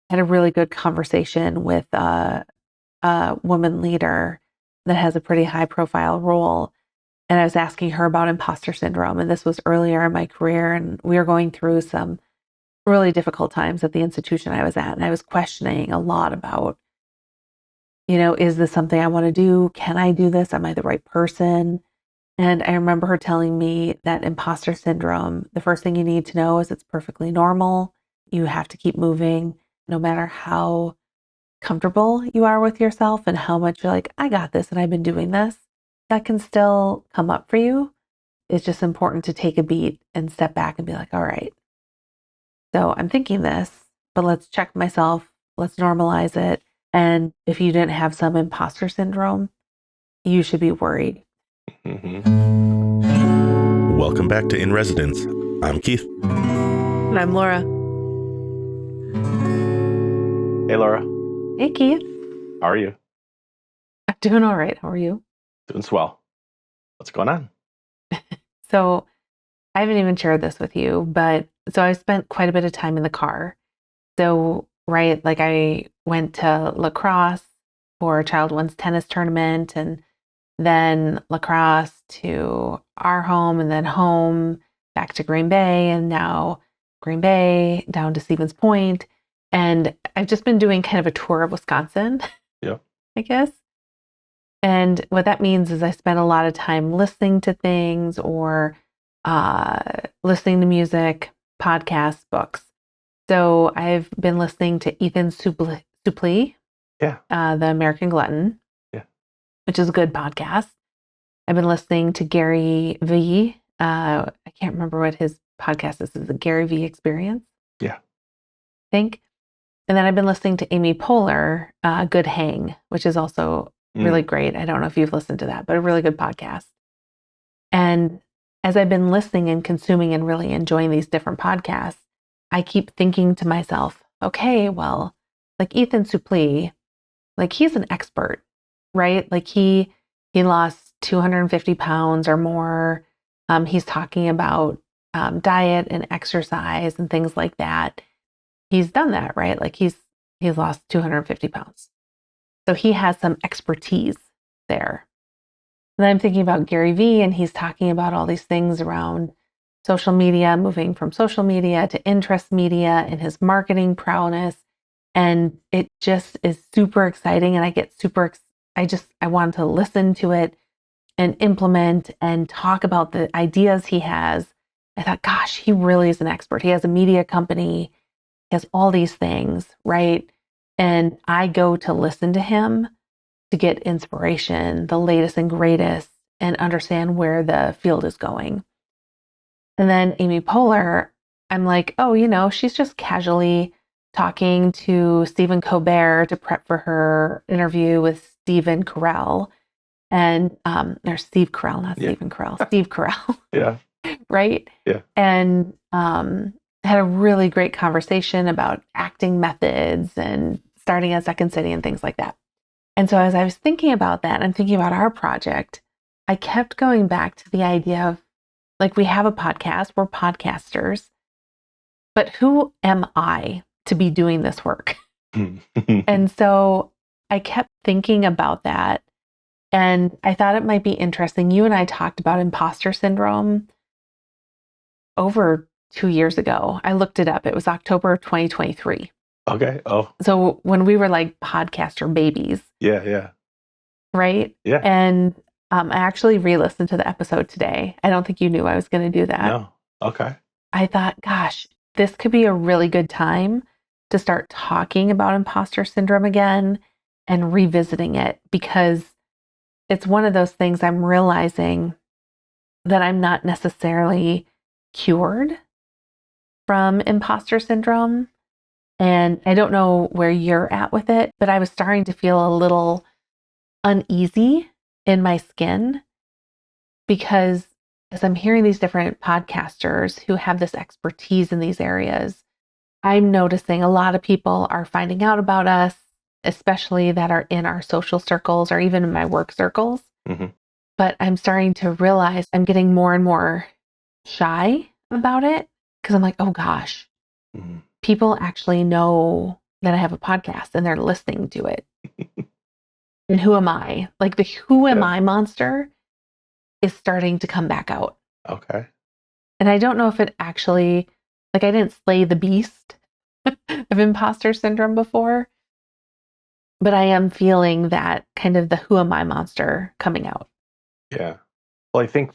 had a really good conversation with a woman leader that has a pretty high profile role. And I was asking her about imposter syndrome. And this was earlier in my career. And we were going through some really difficult times at the institution I was at. And I was questioning a lot about, is this something I want to do? Can I do this? Am I the right person? And I remember her telling me that imposter syndrome, the first thing you need to know is it's perfectly normal. You have to keep moving no matter how comfortable you are with yourself and how much you're like, I got this and I've been doing this. That can still come up for you. It's just important to take a beat and step back and be like, all right, so I'm thinking this, but let's check myself. Let's normalize it. And if you didn't have some imposter syndrome, you should be worried. Mm-hmm. Welcome back to In Residence. I'm Keith. And I'm Laura. Hey, Laura. Hey, Keith. How are you? I'm doing all right. How are you? Doing swell. What's going on? So I haven't even shared this with you, but so I spent quite a bit of time in the car. So, right, like I went to lacrosse for Child One's tennis tournament and then lacrosse to our home and then home back to Green Bay and now Green Bay down to Stevens Point. And I've just been doing kind of a tour of Wisconsin, I guess. And what that means is I spent a lot of time listening to things or listening to music, podcasts, books. So I've been listening to Ethan Suplee, the American Glutton, which is a good podcast. I've been listening to Gary Vee. I can't remember what his podcast is. Is it the Gary Vee Experience? Yeah. I think. And then I've been listening to Amy Poehler, Good Hang, which is also really great. I don't know if you've listened to that, but a really good podcast. And as I've been listening and consuming and really enjoying these different podcasts, I keep thinking to myself, okay, well, like Ethan Suplee, like he's an expert, right? Like he lost 250 pounds or more. He's talking about diet and exercise and things like that. He's done that, right? Like he's lost 250 pounds. So he has some expertise there. And then I'm thinking about Gary Vee, and he's talking about all these things around social media, moving from social media to interest media and his marketing prowess. And it just is super exciting. And I get I want to listen to it and implement and talk about the ideas he has. I thought, gosh, he really is an expert. He has a media company. He has all these things, right? And I go to listen to him to get inspiration, the latest and greatest, and understand where the field is going. And then Amy Poehler, I'm like, oh, she's just casually talking to Stephen Colbert to prep for her interview with Stephen Carell. And, or Steve Carell, not Stephen Carell, Steve Carell. Yeah. Right? Yeah. And had a really great conversation about acting methods and starting at Second City and things like that. And so as I was thinking about that, I'm thinking about our project, I kept going back to the idea of, like, we have a podcast, we're podcasters, but who am I to be doing this work? And so I kept thinking about that. And I thought it might be interesting. You and I talked about imposter syndrome over 2 years ago. I looked it up. It was October of 2023. Okay. Oh. So when we were like podcaster babies. Yeah. Right? Yeah. And I actually re-listened to the episode today. I don't think you knew I was going to do that. No. Okay. I thought, gosh, this could be a really good time to start talking about imposter syndrome again and revisiting it, because it's one of those things I'm realizing that I'm not necessarily cured from imposter syndrome. And I don't know where you're at with it, but I was starting to feel a little uneasy in my skin, because as I'm hearing these different podcasters who have this expertise in these areas, I'm noticing a lot of people are finding out about us, especially that are in our social circles or even in my work circles. Mm-hmm. But I'm starting to realize I'm getting more and more shy about it, because I'm like, oh gosh, people actually know that I have a podcast and they're listening to it. And who am I? Like the who am I monster is starting to come back out. Okay. And I don't know if it actually, like I didn't slay the beast of imposter syndrome before, but I am feeling that kind of the who am I monster coming out. Yeah. Well, I think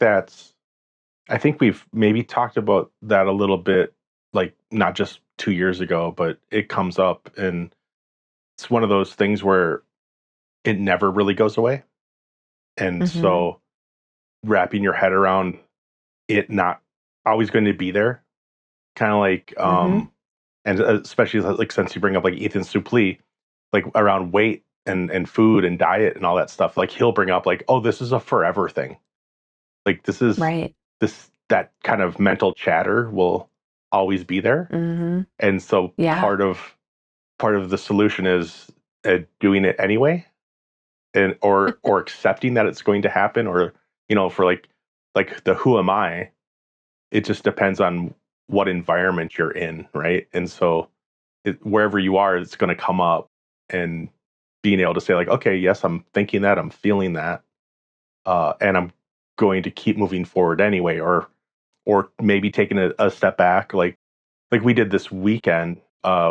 we've maybe talked about that a little bit, like not just 2 years ago, but it comes up, and it's one of those things where it never really goes away. And Mm-hmm. so wrapping your head around it not always going to be there, kind of like, Mm-hmm. and especially like since you bring up like Ethan Suplee, like around weight and food and diet and all that stuff, like he'll bring up like, oh, this is a forever thing. Like Right. that kind of mental chatter will always be there. Mm-hmm. And so Yeah. part of the solution is doing it anyway, and or accepting that it's going to happen, or for like the who am I, it just depends on what environment you're in, right? And so wherever you are, it's going to come up, and being able to say like, okay, yes, I'm thinking that, I'm feeling that, and I'm going to keep moving forward anyway, or maybe taking a step back, like we did this weekend.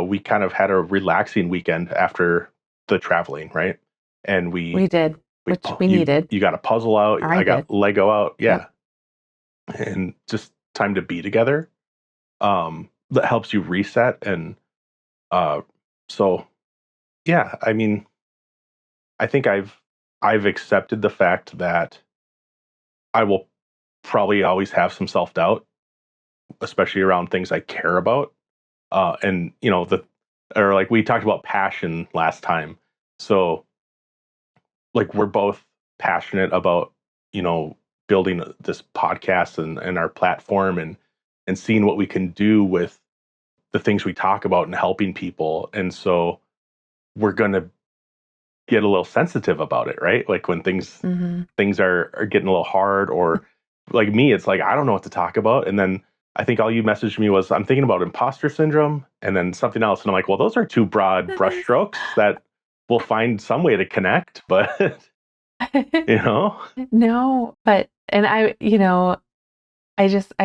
We kind of had a relaxing weekend after the traveling, right? And We did, which we needed, you got a puzzle out, or I I did. got Lego out, Yep. yeah, and just time to be together. That helps you reset, and uh, so yeah, I mean, I think I've accepted the fact that I will probably always have some self doubt, especially around things I care about. And or like we talked about passion last time. So like we're both passionate about, building this podcast and our platform, and seeing what we can do with the things we talk about and helping people. And so we're going to get a little sensitive about it, right? Like when Mm-hmm. things are getting a little hard, or like me, it's like I don't know what to talk about. And then I think all you messaged me was, I'm thinking about imposter syndrome and then something else. And I'm like, well, those are two broad brushstrokes that we'll find some way to connect, but you know? No, but, and I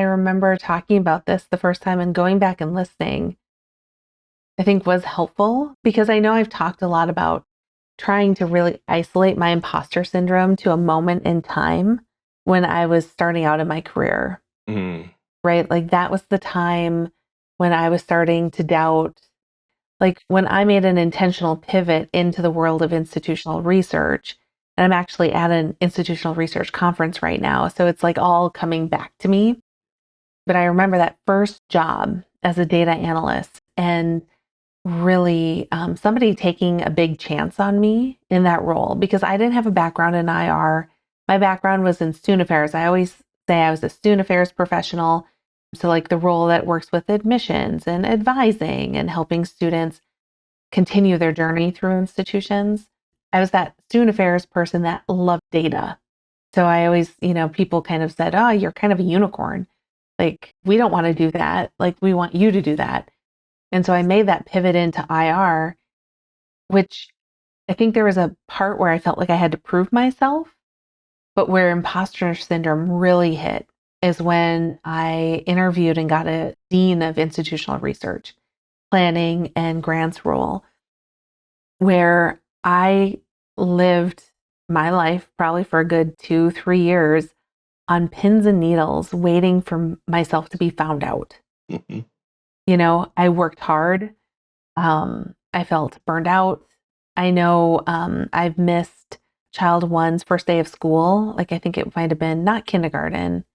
remember talking about this the first time and going back and listening, I think was helpful because I know I've talked a lot about trying to really isolate my imposter syndrome to a moment in time when I was starting out in my career, Mm, right? Like that was the time when I was starting to doubt, like when I made an intentional pivot into the world of institutional research. And I'm actually at an institutional research conference right now. So it's like all coming back to me. But I remember that first job as a data analyst and really somebody taking a big chance on me in that role because I didn't have a background in IR. My background was in student affairs. I always say I was a student affairs professional. So, like the role that works with admissions and advising and helping students continue their journey through institutions. I was that student affairs person that loved data. So I always, people kind of said, oh, you're kind of a unicorn. Like, we don't want to do that. Like, we want you to do that. And so I made that pivot into IR, which I think there was a part where I felt like I had to prove myself, but where imposter syndrome really hit is when I interviewed and got a dean of institutional research, planning and grants role, where I lived my life probably for a good 2, 3 years on pins and needles, waiting for myself to be found out. mhm, I worked hard. I felt burned out. I know I've missed child one's first day of school. Like I think it might have been not kindergarten.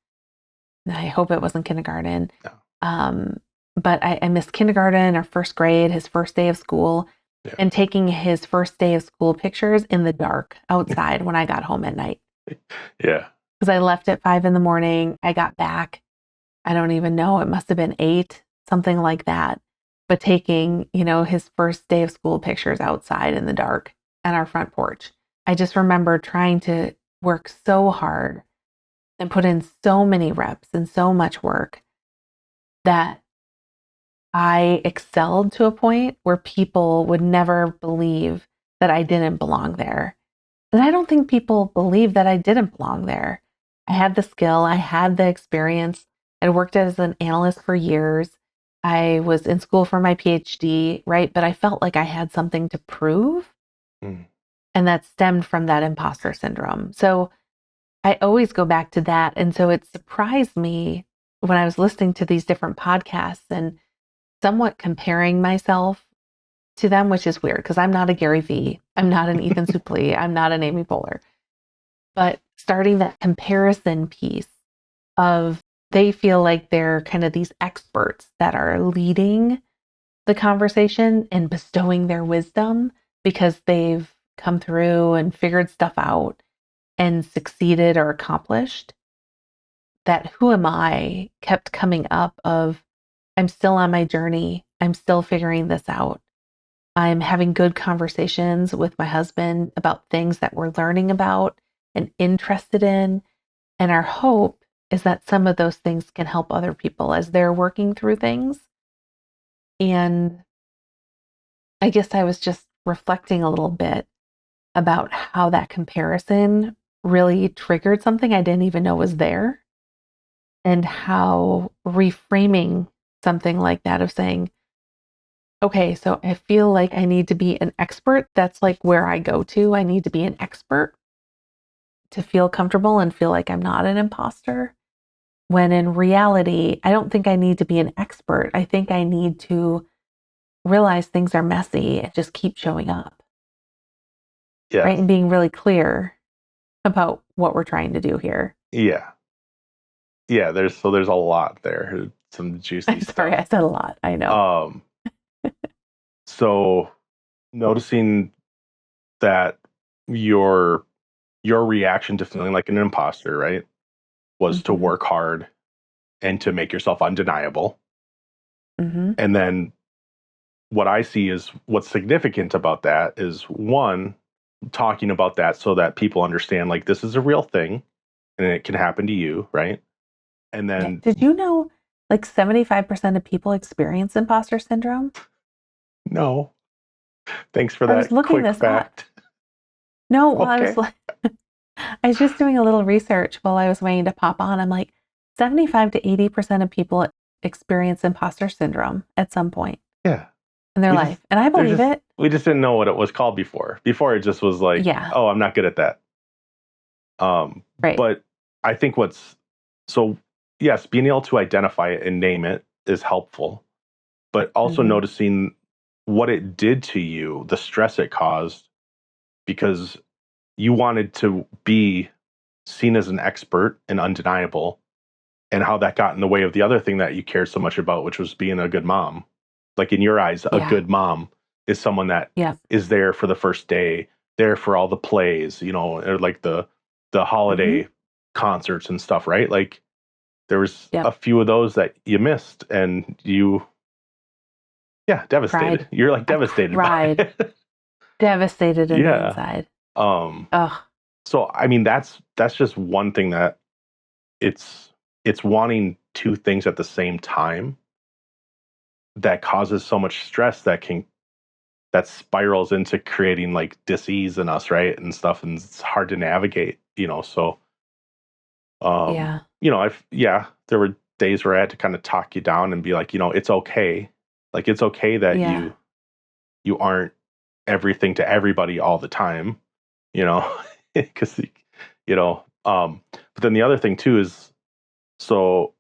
I hope it wasn't kindergarten. no, Um, but I missed kindergarten or first grade, his first day of school, yeah, and taking his first day of school pictures in the dark outside when I got home at night. yeah, Because I left at 5 in the morning. I got back, I don't even know, it must have been 8, something like that. But taking, his first day of school pictures outside in the dark on our front porch. I just remember trying to work so hard and put in so many reps and so much work that I excelled to a point where people would never believe that I didn't belong there. And I don't think people believe that I didn't belong there. I had the skill, I had the experience. I worked as an analyst for years. I was in school for my PhD, right? But I felt like I had something to prove. Mm. And that stemmed from that imposter syndrome. So I always go back to that. And so it surprised me when I was listening to these different podcasts and somewhat comparing myself to them, which is weird because I'm not a Gary Vee. I'm not an Ethan Suplee. I'm not an Amy Poehler. But starting that comparison piece of they feel like they're kind of these experts that are leading the conversation and bestowing their wisdom because they've come through and figured stuff out and succeeded or accomplished. That who am I kept coming up of I'm still on my journey. I'm still figuring this out. I'm having good conversations with my husband about things that we're learning about and interested in. And our hope is that some of those things can help other people as they're working through things. And I guess I was just reflecting a little bit about how that comparison really triggered something I didn't even know was there, and how reframing something like that of saying, okay, so I feel like I need to be an expert. That's like where I go to. I need to be an expert to feel comfortable and feel like I'm not an imposter. When in reality, I don't think I need to be an expert. I think I need to realize things are messy and just keep showing up, right? Yes. And being really clear about what we're trying to do here. Yeah. Yeah. There's a lot there. Some juicy I'm sorry, I stuff. said a lot. I know. So noticing that your reaction to feeling like an imposter, right, was to Mm-hmm. work hard and to make yourself undeniable. Mm-hmm. And then what I see is what's significant about that is one, talking about that so that people understand like this is a real thing and it can happen to you, right? And Yeah. then Did you know like 75% of people experience imposter syndrome? no, thanks for I was that looking quick this up. fact. No, while I was Okay. like, I was just doing a little research while I was waiting to pop on. I'm like, 75 to 80% of people experience imposter syndrome at some point Yeah. in their We just life. And I there's believe just it. we just didn't know what it was called before. Before it just was like, Yeah, oh, I'm not good at that. right. But I think so yes, being able to identify it and name it is helpful, but also Mm-hmm. noticing what it did to you, the stress it caused, because you wanted to be seen as an expert and undeniable, and how that got in the way of the other thing that you cared so much about, which was being a good mom. Like in your eyes, a Yeah, good mom is someone that yeah. is there for the first day, there for all the plays, or like the Mm-hmm. holiday concerts and stuff, right? Like there was Yep. a few of those that you missed, and yeah, devastated. Cried. You're like I devastated by cried, it. devastated in the Yeah. inside. Um, Ugh. so I mean that's just one thing that it's it's wanting two things at the same time that causes so much stress that spirals into creating like disease in us, right? And stuff, and it's hard to navigate. So Yeah. there were days where I had to kind of talk you down and be like, it's okay. Like it's okay that Yeah. you aren't everything to everybody all the time, you know, because but then the other thing too is, so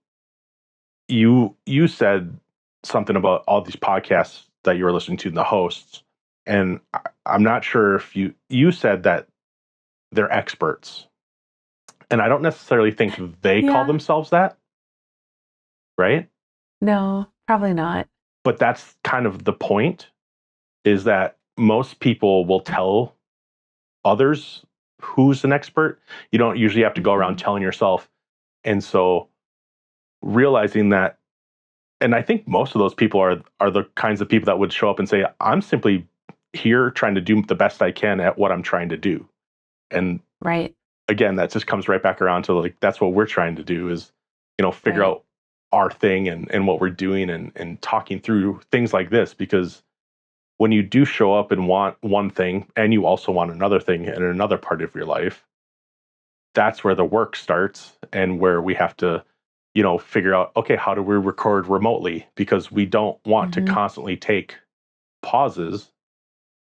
you said something about all these podcasts that you were listening to, the hosts, and I'm not sure if you said that they're experts, and I don't necessarily think they call Yeah. themselves that, right? No, probably not. But that's kind of the point, is that most people will tell others who's an expert. You don't usually have to go around Mm-hmm. telling yourself. And so realizing that, and I think most of those people are the kinds of people that would show up and say, I'm simply here trying to do the best I can at what I'm trying to do. And Right. again, that just comes right back around to like, that's what we're trying to do is, figure Right. out our thing and what we're doing and talking through things like this, because when you do show up and want one thing and you also want another thing in another part of your life, that's where the work starts and where we have to, figure out, okay, how do we record remotely? Because we don't want to constantly take pauses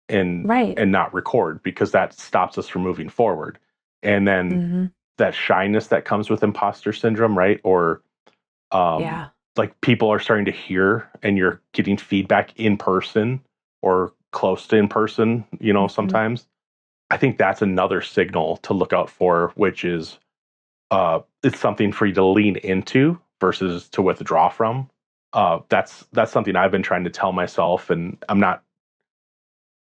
and not record, because that stops us from moving forward. And then that shyness that comes with imposter syndrome, right? Or like people are starting to hear and you're getting feedback in person or close to in person, sometimes. I think that's another signal to look out for, which is it's something for you to lean into versus to withdraw from. That's something I've been trying to tell myself, and I'm not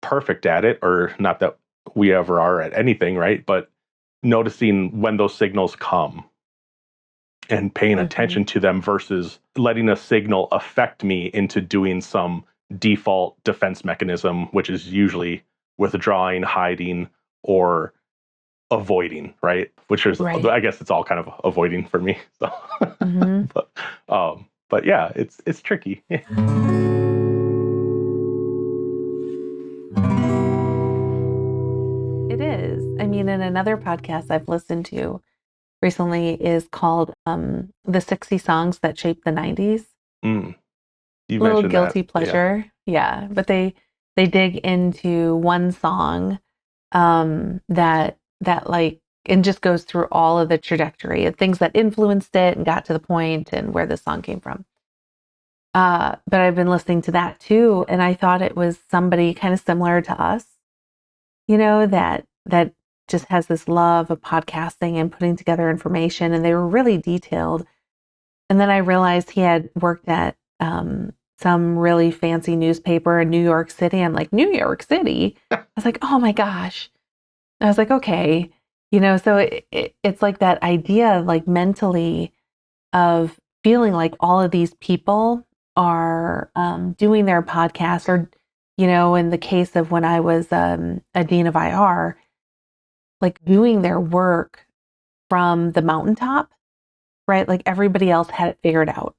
perfect at it, or not that we ever are at anything, right? But noticing when those signals come and paying attention to them versus letting a signal affect me into doing some default defense mechanism, which is usually withdrawing, hiding, or avoiding, right? Which is, I guess it's all kind of avoiding for me. So, but yeah, it's tricky. It is. I mean, in another podcast I've listened to recently is called The 60 Songs That Shaped the 90s. You Little mentioned guilty that. pleasure. Yeah. But they dig into one song that like, and just goes through all of the trajectory and things that influenced it and got to the point and where the song came from. But I've been listening to that too, and I thought it was somebody kind of similar to us, that just has this love of podcasting and putting together information, and they were really detailed. And then I realized he had worked at some really fancy newspaper in New York City. I'm like, New York City? I was like, oh my gosh. I was like, okay, so it's like that idea, like mentally, of feeling like all of these people are doing their podcast, or, in the case of when I was a dean of IR, like doing their work from the mountaintop, right? Like everybody else had it figured out.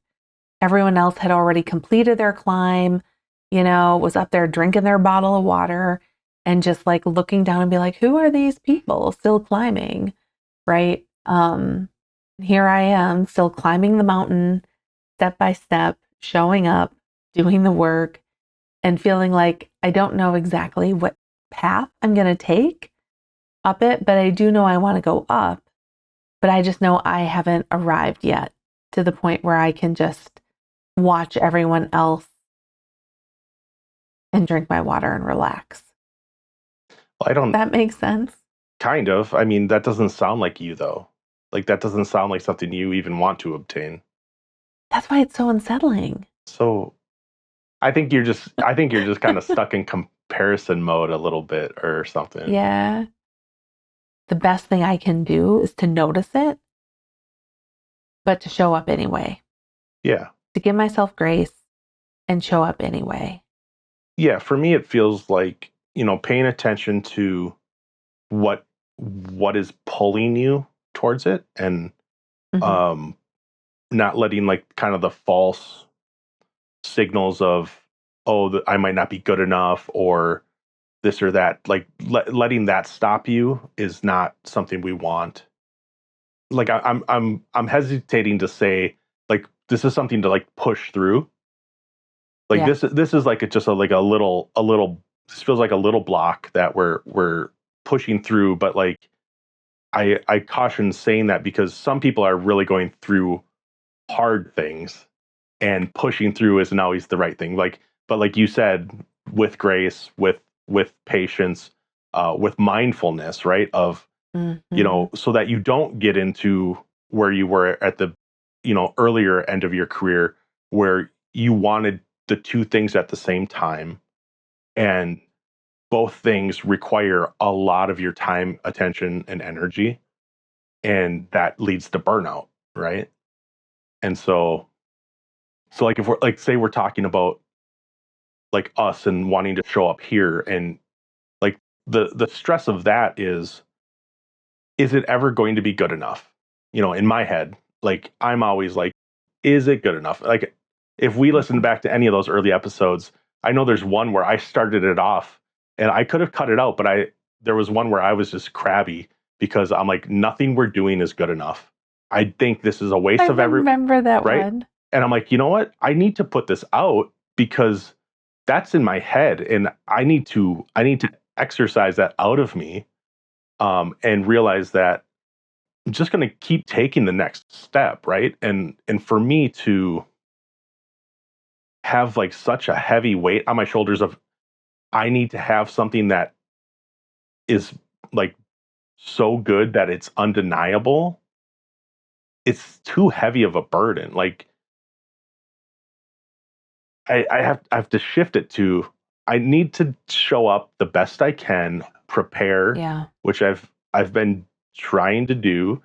Everyone else had already completed their climb, was up there drinking their bottle of water and just like looking down and be like, who are these people still climbing? Right. Here I am still climbing the mountain step by step, showing up, doing the work, and feeling like I don't know exactly what path I'm going to take up it, but I do know I want to go up. But I just know I haven't arrived yet to the point where I can just watch everyone else and drink my water and relax. That makes sense. Kind of. I mean, that doesn't sound like you, though. Like, that doesn't sound like something you even want to obtain. That's why it's so unsettling. So I think you're just kind of stuck in comparison mode a little bit or something. Yeah. The best thing I can do is to notice it, but to show up anyway. Yeah. To give myself grace and show up anyway. Yeah. For me, it feels like, paying attention to what is pulling you towards it, and not letting like kind of the false signals of, oh, I might not be good enough or this or that, like letting that stop you is not something we want. Like I'm hesitating to say like this is something to like push through. Like this is like just a little this feels like a little block that we're pushing through, but like I caution saying that because some people are really going through hard things, and pushing through isn't always the right thing. But like you said, with grace, with patience, with mindfulness, right? Of so that you don't get into where you were at the earlier end of your career, where you wanted the two things at the same time, and both things require a lot of your time, attention, and energy, and that leads to burnout, right? And so like if we're like, say we're talking about like us and wanting to show up here, and like the stress of that is it ever going to be good enough? In my head, like I'm always like, is it good enough? Like, if we listen back to any of those early episodes, I know there's one where I started it off and I could have cut it out, but there was one where I was just crabby because I'm like, nothing we're doing is good enough. I think this is a waste I of remember that right? one. And I'm like, you know what? I need to put this out because that's in my head and I need to exercise that out of me, and realize that I'm just going to keep taking the next step, right? And for me to have like such a heavy weight on my shoulders of I need to have something that is like so good that it's undeniable, it's too heavy of a burden. Like I have to shift it to I need to show up the best I can, prepare, Yeah. which I've been trying to do,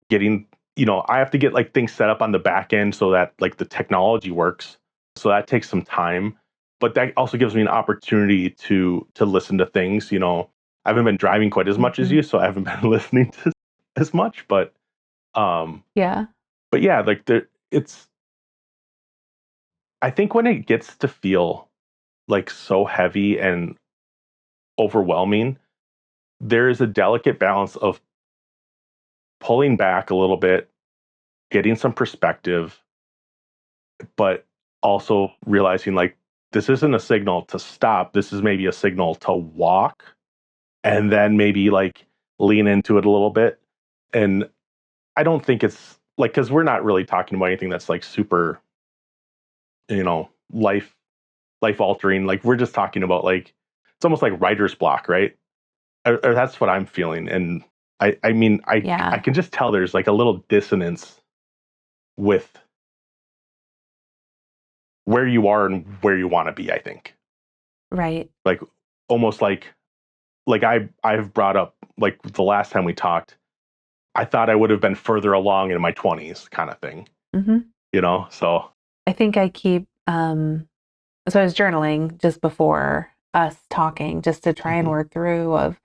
getting, I have to get like things set up on the back end so that like the technology works. So that takes some time, but that also gives me an opportunity to listen to things, I haven't been driving quite as much as Mhm. you, so I haven't been listening to as much, um Yeah. but yeah, like it's I think when it gets to feel like so heavy and overwhelming, there is a delicate balance of pulling back a little bit, getting some perspective, but also realizing like this isn't a signal to stop. This is maybe a signal to walk and then maybe like lean into it a little bit. And I don't think it's like, because we're not really talking about anything that's like super, life altering. Like we're just talking about like, it's almost like writer's block, right? Or that's what I'm feeling. And I mean, I Yeah. can just tell there's like a little dissonance with where you are and where you want to be, I think. Right. Like almost like I've brought up like the last time we talked, I thought I would have been further along in my 20s kind of thing, Hmm. so I think I keep, so I was journaling just before us talking, just to try and mhm, work through of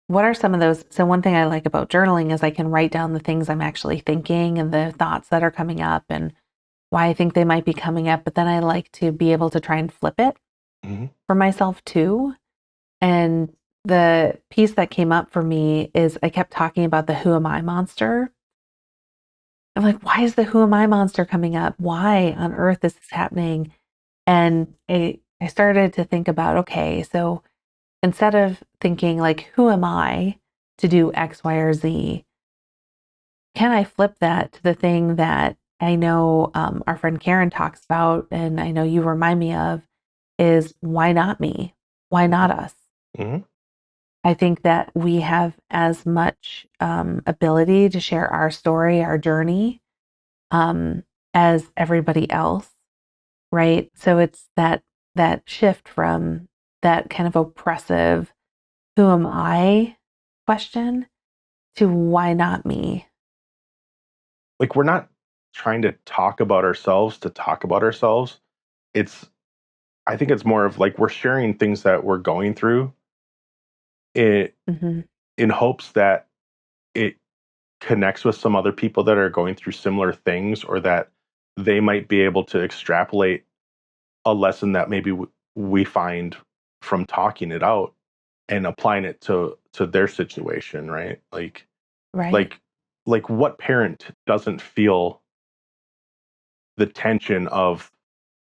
what are some of those. So one thing I like about journaling is I can write down the things I'm actually thinking and the thoughts that are coming up and why I think they might be coming up. But then I like to be able to try and flip it mhm, for myself too. And the piece that came up for me is I kept talking about the who am I monster. I'm like, why is the who am I monster coming up? Why on earth is this happening? And I started to think about, okay, so instead of thinking like, who am I to do X, Y, or Z, can I flip that to the thing that I know our friend Karen talks about, and I know you remind me of, is why not me? Why not us? mhm. I think that we have as much ability to share our story, our journey, um, as everybody else, right? So it's that shift from that kind of oppressive "Who am I?" question to "Why not me?" Like we're not trying to talk about ourselves to talk about ourselves. It's I think it's more of like we're sharing things that we're going through in Mhm. in hopes that it connects with some other people that are going through similar things, or that they might be able to extrapolate a lesson that maybe we find from talking it out and applying it to their situation, right? Right, Like like what parent doesn't feel the tension of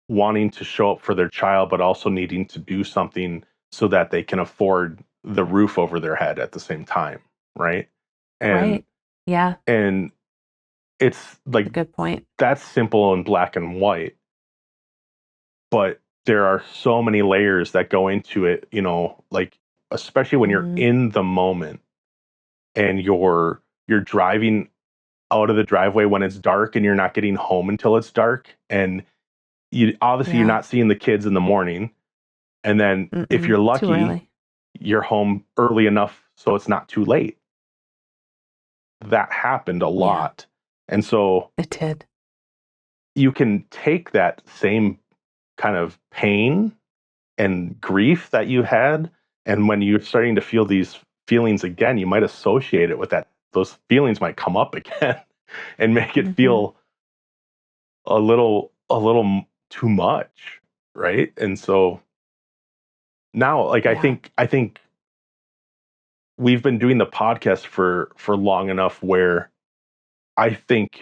wanting to show up for their child but also needing to do something so that they can afford the roof over their head at the same time, right? and right. Yeah, and it's that's a like good point. that's simple and black and white, but there are so many layers that go into it, like especially when you're Mhm. in the moment and you're driving out of the driveway when it's dark and you're not getting home until it's dark, and you obviously you're Yeah. not seeing the kids in the morning, and then if Mm-mm. you're Too lucky early. you're home early enough so it's not too late. That happened a Yeah, lot. And so it did. you can take that same kind of pain and grief that you had, and when you're starting to feel these feelings again, you might associate it with that. Those feelings might come up again and make it Mhm. feel a little too much, right? And so now, like, Yeah. I think we've been doing the podcast for long enough where I think,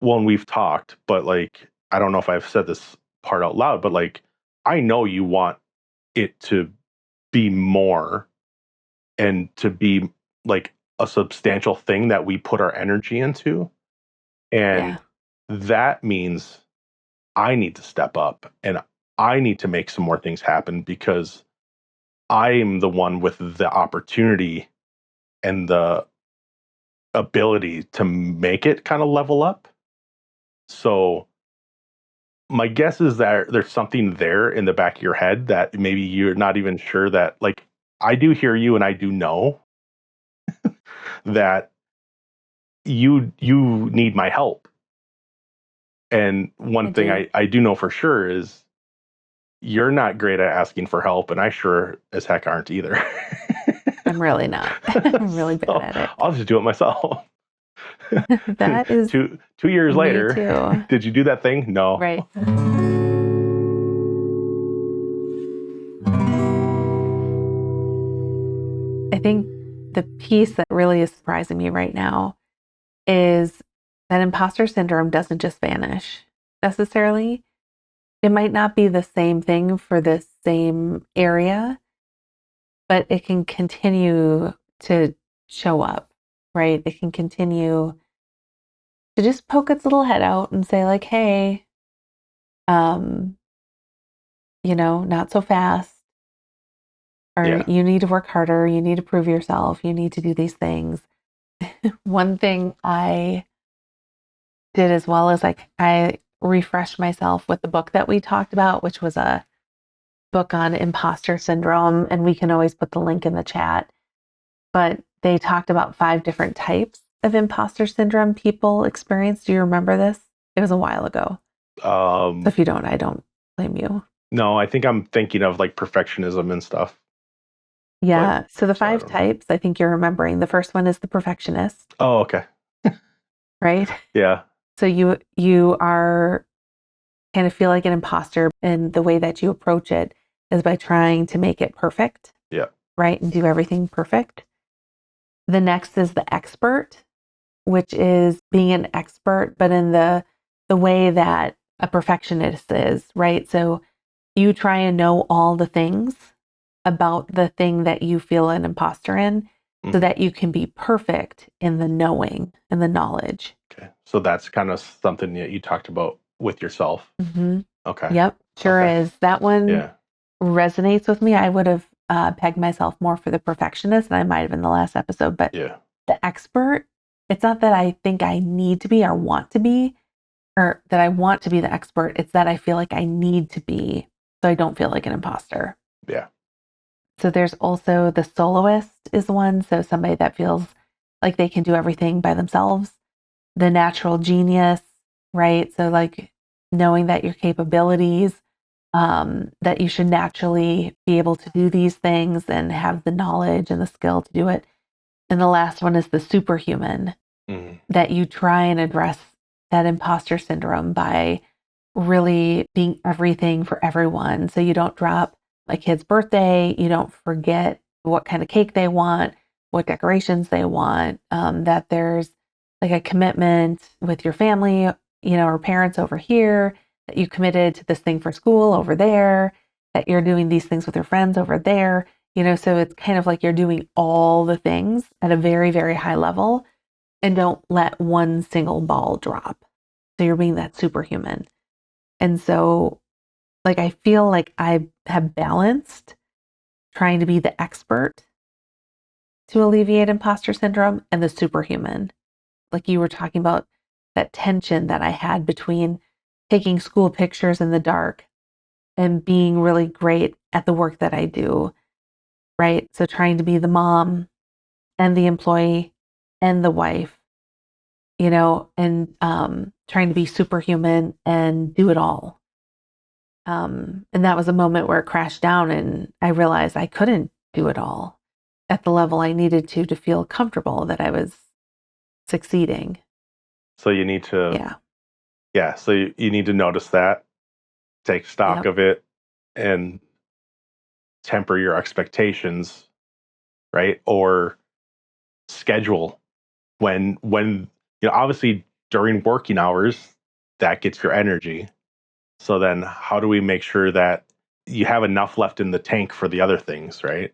well, and we've talked, but like, I don't know if I've said this part out loud, but like, I know you want it to be more and to be like a substantial thing that we put our energy into. And Yeah. that means I need to step up and I need to make some more things happen because I'm the one with the opportunity and the ability to make it kind of level up. So my guess is that there's something there in the back of your head that maybe you're not even sure that, like, I do hear you and I do know that you need my help. And one I thing do. I do know for sure is you're not great at asking for help, and I sure as heck aren't either. I'm really not. I'm really bad So at it. I'll just do it myself. That is 2 years me later, too. did you do that thing? No. Right. I think the piece that really is surprising me right now is that imposter syndrome doesn't just vanish necessarily. It might not be the same thing for the same area, but it can continue to show up, right? It can continue to just poke its little head out and say, like, hey, um, not so fast, or Yeah. you need to work harder, you need to prove yourself, you need to do these things. One thing I did as well is like I refreshed myself with the book that we talked about, which was a book on imposter syndrome, and we can always put the link in the chat. But they talked about 5 different types of imposter syndrome people experience. Do you remember this? It was a while ago. So if you don't, I don't blame you. No, I think I'm thinking of like perfectionism and stuff. Yeah. So the So I 5 don't know. types, I think you're remembering. The first one is the perfectionist, Oh, okay. right? Yeah. So you are kind of feel like an imposter, and the way that you approach it is by trying to make it perfect, Yeah. right? And do everything perfect. The next is the expert, which is being an expert, but in the way that a perfectionist is, right? So you try and know all the things about the thing that you feel an imposter in so Mhm. that you can be perfect in the knowing and the knowledge. Okay. So that's kind of something that you talked about with yourself. Mm-hmm. Okay. Yep, sure Okay. is. That one Yeah. resonates with me. I would have pegged myself more for the perfectionist, and I might have in the last episode, but Yeah. the expert, it's not that I think I need to be or want to be, or that I want to be the expert. It's that I feel like I need to be so I don't feel like an imposter. Yeah. So there's also the soloist is one. So somebody that feels like they can do everything by themselves. The natural genius, right? So like knowing that your capabilities, that you should naturally be able to do these things and have the knowledge and the skill to do it. And the last one is the superhuman, Mhm. that you try and address that imposter syndrome by really being everything for everyone. So you don't drop my kid's birthday, you don't forget what kind of cake they want, what decorations they want, that there's like a commitment with your family, or parents over here, that you committed to this thing for school over there, that you're doing these things with your friends over there. So it's kind of like you're doing all the things at a very, very high level and don't let one single ball drop. So you're being that superhuman. And so, like, I feel like I have balanced trying to be the expert to alleviate imposter syndrome and the superhuman. Like you were talking about that tension that I had between taking school pictures in the dark and being really great at the work that I do, right? So trying to be the mom and the employee and the wife, and trying to be superhuman and do it all. And that was a moment where it crashed down, and I realized I couldn't do it all at the level I needed to feel comfortable that I was succeeding. So you need to Yeah. Yeah. So you need to notice that, take stock Yep. of it, and temper your expectations, right? Or schedule when obviously during working hours that gets your energy. So then how do we make sure that you have enough left in the tank for the other things, right?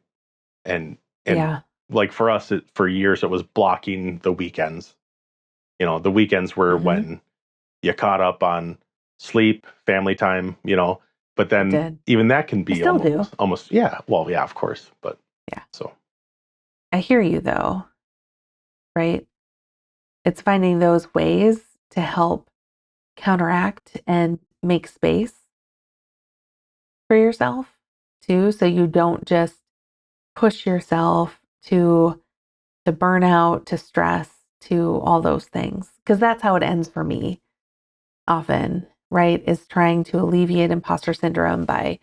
And Yeah. like for us, for years it was blocking the weekends. The weekends were Mm-hmm. when you caught up on sleep, family time, but I then did. even that can I be still do. almost, yeah, well, yeah, of course, but Yeah. so I hear you though, right? It's finding those ways to help counteract and make space for yourself too, so you don't just push yourself to burnout, to stress, to all those things. Because that's how it ends for me often, right? Is trying to alleviate imposter syndrome by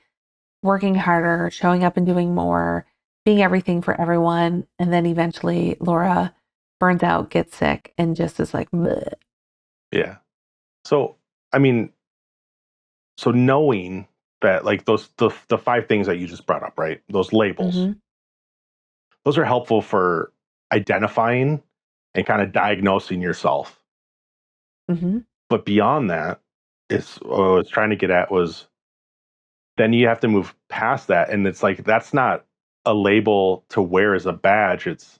working harder, showing up and doing more, being everything for everyone. And then eventually Laura burns out, gets sick, and just is like, bleh. yeah. So I mean, so knowing that like the five things that you just brought up, right? Those labels, Mm-hmm. those are helpful for identifying and kind of diagnosing yourself. Mm-hmm. But beyond that, is what I was trying to get at was then you have to move past that, and it's like that's not a label to wear as a badge. It's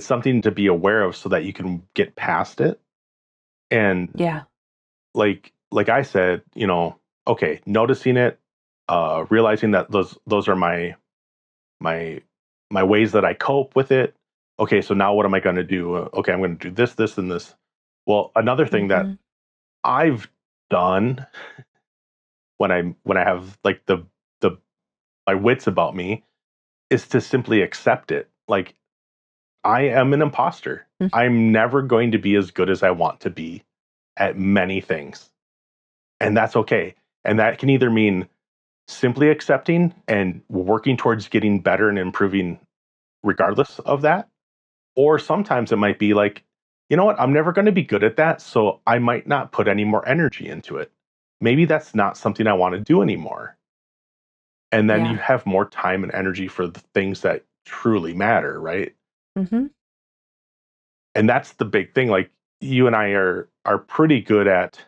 something to be aware of so that you can get past it. And Yeah. like I said, okay, noticing it, realizing that those are my my ways that I cope with it. Okay, so now what am I going to do? Okay, I'm going to do this, this, and this. Well, another thing that Mm-hmm. I've done when I have like the my wits about me is to simply accept it. Like I am an imposter. I'm never going to be as good as I want to be at many things, and that's okay. And that can either mean simply accepting and working towards getting better and improving regardless of that. Or sometimes it might be like, you know what, I'm never going to be good at that. So I might not put any more energy into it. Maybe that's not something I want to do anymore. And then you Yeah. have more time and energy for the things that truly matter, right? Mm-hmm. And that's the big thing. Like you and I are pretty good at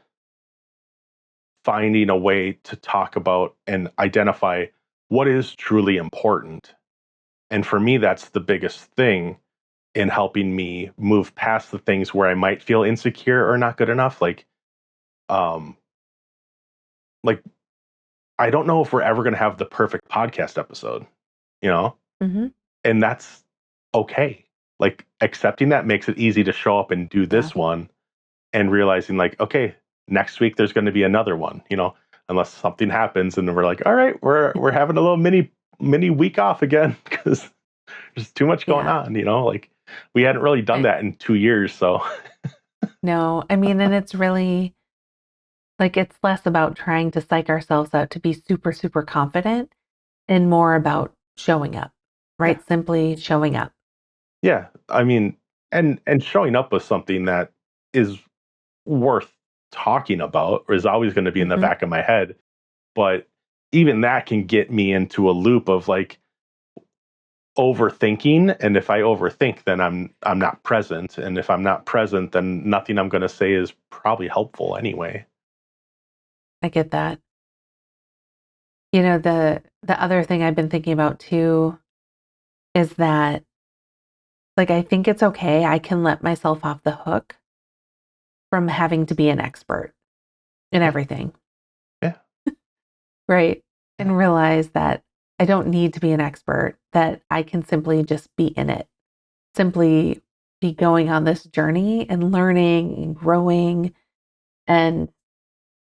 finding a way to talk about and identify what is truly important. And for me, that's the biggest thing in helping me move past the things where I might feel insecure or not good enough. Um, like I don't know if we're ever going to have the perfect podcast episode, you know, Mm-hmm. and that's okay. Like accepting that makes it easy to show up and do Yeah. this one, and realizing like, okay, next week there's going to be another one, unless something happens and then we're like, all right, we're having a little mini week off again because there's too much going Yeah. on, like we hadn't really done that in 2 years. So No, I mean, and it's really like it's less about trying to psych ourselves out to be super, super confident and more about showing up, yeah, right? Simply showing up. yeah. I mean, and showing up with something that is worth talking about is always going to be in the Mm-hmm. back of my head. But even that can get me into a loop of like overthinking. And if I overthink, then I'm not present. And if I'm not present, then nothing I'm going to say is probably helpful anyway. I get that. You know, the other thing I've been thinking about too is that like I think it's okay. I can let myself off the hook from having to be an expert in Yeah, everything, yeah, right? yeah, And realize that I don't need to be an expert, that I can simply just be in it, simply be going on this journey and learning and growing. And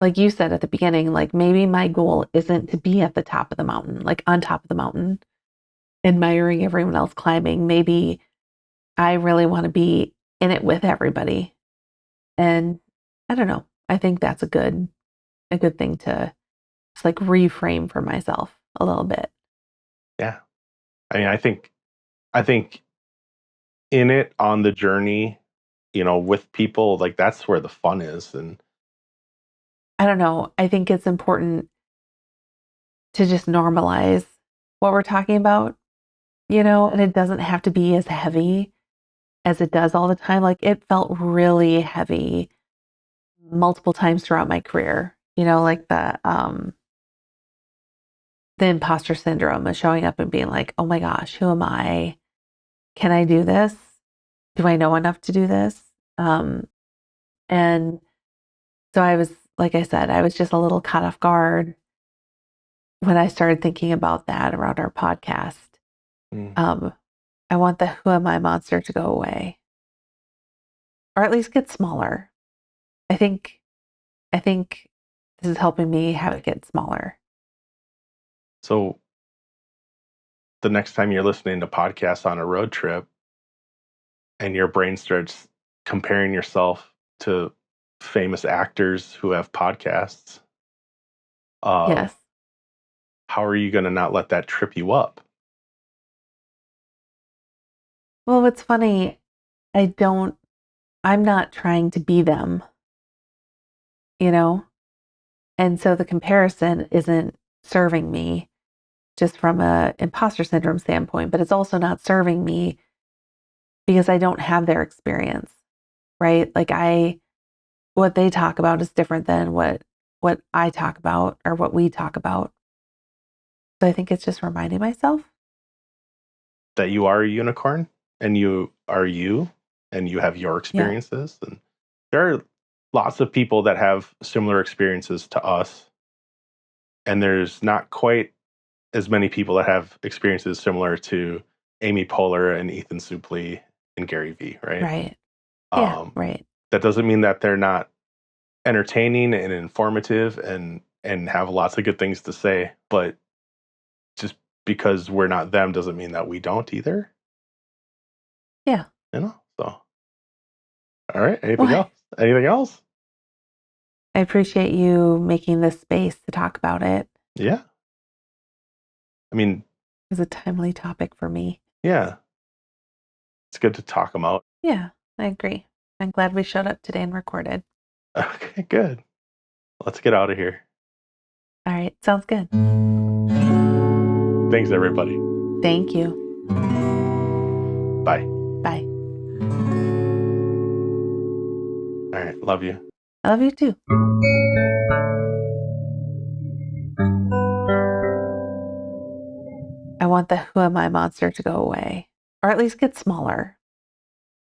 like you said at the beginning, like maybe my goal isn't to be at the top of the mountain, like on top of the mountain, admiring everyone else climbing. Maybe I really want to be in it with everybody. And I don't know. I think that's a good thing to just like reframe for myself a little bit. yeah. I mean, I think in it on the journey, with people, like that's where the fun is. And I don't know. I think it's important to just normalize what we're talking about, and it doesn't have to be as heavy as it does all the time. Like it felt really heavy multiple times throughout my career, like the imposter syndrome of showing up and being like, oh my gosh, who am I? Can I do this? Do I know enough to do this? And so I was, like I said, I was just a little caught off guard when I started thinking about that around our podcast. Um, I want the who am I monster to go away, or at least get smaller. I think this is helping me have it get smaller. So the next time you're listening to podcasts on a road trip and your brain starts comparing yourself to famous actors who have podcasts, Yes. how are you going to not let that trip you up? Well, what's funny, I'm not trying to be them, And so the comparison isn't serving me just from a imposter syndrome standpoint, but it's also not serving me because I don't have their experience, right? Like what they talk about is different than what I talk about or what we talk about. So I think it's just reminding myself that you are a unicorn and you are you and you have your experiences. Yeah. And there are lots of people that have similar experiences to us. And there's not quite as many people that have experiences similar to Amy Poehler and Ethan Suplee and Gary Vee, right? Right. Yeah, right. That doesn't mean that they're not entertaining and informative and have lots of good things to say, but just because we're not them doesn't mean that we don't either. Yeah. So all right. Anything else? Anything else? I appreciate you making this space to talk about it. Yeah. I mean, it's a timely topic for me. Yeah. It's good to talk them out. Yeah, I agree. I'm glad we showed up today and recorded. Okay, good. Let's get out of here. All right. Sounds good. Thanks, everybody. Thank you. Bye. Bye. All right. Love you. I love you too. I want the who am I monster to go away, or at least get smaller.